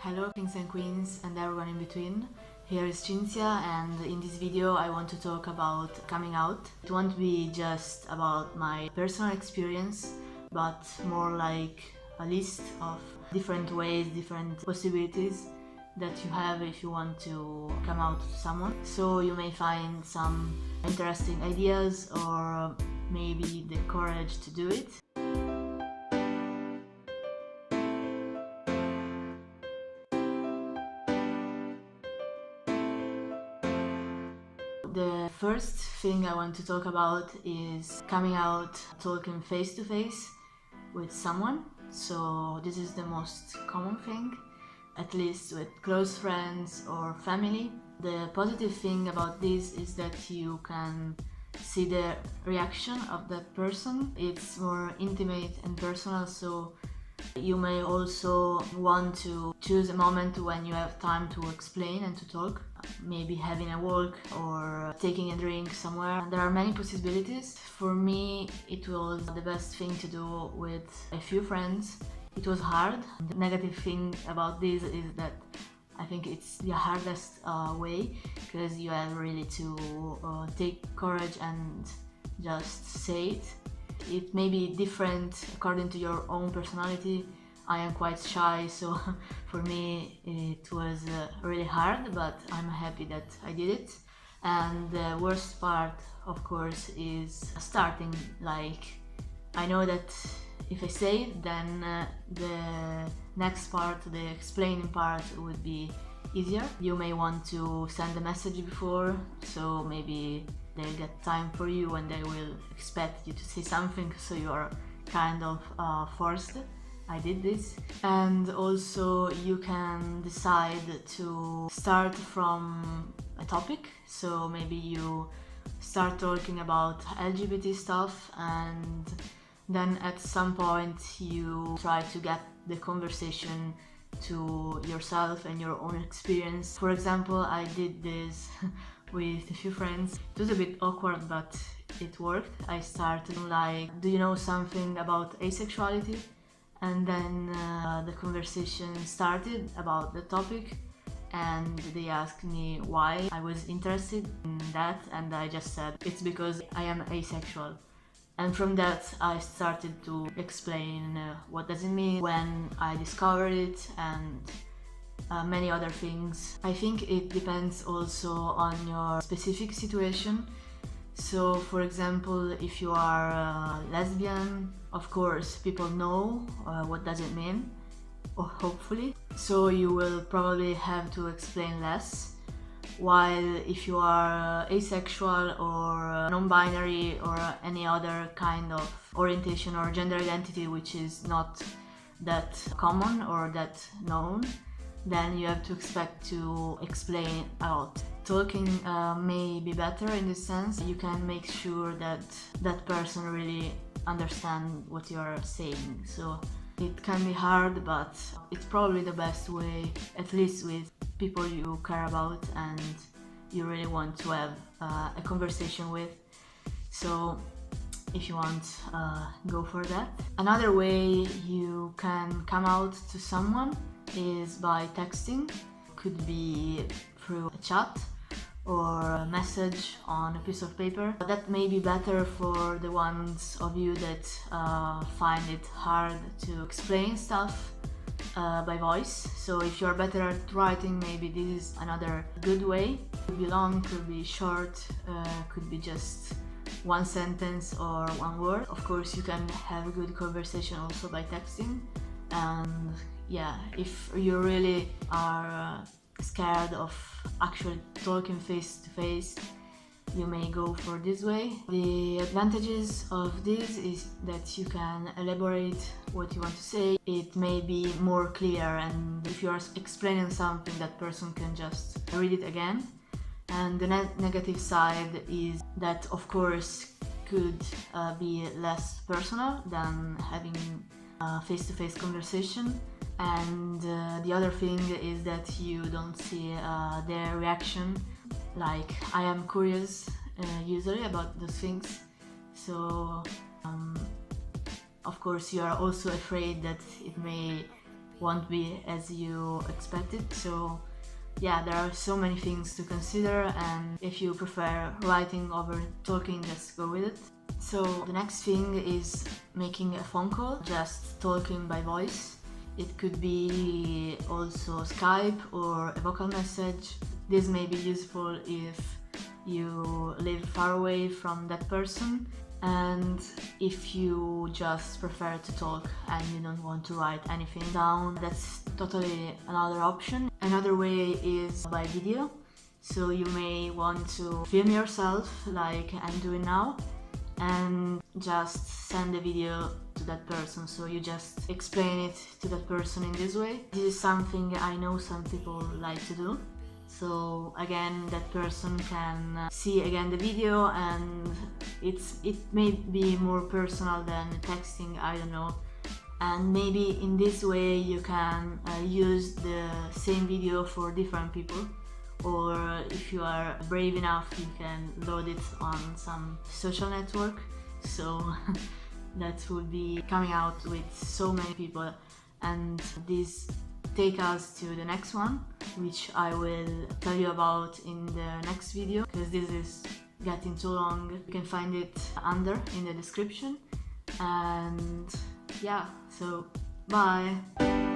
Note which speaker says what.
Speaker 1: Hello kings and queens and everyone in between. Here is Cinzia, and in this video I want to talk about coming out. It won't be just about my personal experience, but more like a list of different ways, different possibilities that you have if you want to come out to someone. So you may find some interesting ideas or maybe the courage to do it. The first thing I want to talk about is coming out, talking face to face with someone. So this is the most common thing, at least with close friends or family. The positive thing about this is that you can see the reaction of that person. It's more intimate and personal, so you may also want to choose a moment when you have time to explain and to talk, maybe having a walk or taking a drink somewhere. There are many possibilities. For me, it was the best thing to do with a few friends. It was hard. The negative thing about this is that I think it's the hardest way, because you have really to take courage and just say it. It may be different according to your own personality. I am quite shy, so for me it was really hard, but I'm happy that I did it. And the worst part, of course, is starting. Like, I know that if I say it, then the next part, the explaining part, would be easier. You may want to send a message before, so maybe they'll get time for you and they will expect you to say something, so you are kind of forced. I did this. And also you can decide to start from a topic, so maybe you start talking about LGBT stuff, and then at some point you try to get the conversation to yourself and your own experience. For example, I did this with a few friends. It was a bit awkward, but it worked. I started like, do you know something about asexuality? And then the conversation started about the topic, and they asked me why I was interested in that, and I just said it's because I am asexual. And from that I started to explain what does it mean, when I discovered it, and many other things. I think it depends also on your specific situation. So for example, if you are lesbian, of course people know what does it mean, or hopefully, so you will probably have to explain less. While if you are asexual or non-binary or any other kind of orientation or gender identity which is not that common or that known, then you have to expect to explain a lot. Talking may be better in this sense. You can make sure that that person really understands what you are saying. So it can be hard, but it's probably the best way, at least with people you care about and you really want to have a conversation with. So if you want, go for that. Another way you can come out to someone is by texting. Could be through a chat or a message on a piece of paper. That may be better for the ones of you that find it hard to explain stuff by voice. So if you're better at writing, maybe this is another good way. Could be long, could be short, could be just one sentence or one word. Of course, you can have a good conversation also by texting. And yeah, if you really are scared of actually talking face to face, you may go for this way. The advantages of this is that you can elaborate what you want to say. It may be more clear, and if you are explaining something, that person can just read it again. And the negative side is that, of course, could be less personal than having a face-to-face conversation. And the other thing is that you don't see their reaction. Like, I am curious usually about those things, so of course you are also afraid that it may won't be as you expected. So yeah, there are so many things to consider, and if you prefer writing over talking, just go with it. So the next thing is making a phone call, just talking by voice. It could be also Skype or a vocal message. This may be useful if you live far away from that person, and if you just prefer to talk and you don't want to write anything down, that's totally another option. Another way is by video. So you may want to film yourself like I'm doing now and just send a video to that person, so you just explain it to that person in this way. This is something I know some people like to do. So again, that person can see again the video, and it may be more personal than texting, I don't know. And maybe in this way you can use the same video for different people, or if you are brave enough, you can load it on some social network. So that would be coming out with so many people. And this take us to the next one, which I will tell you about in the next video, because this is getting too long. You can find it under in the description. And yeah, so bye!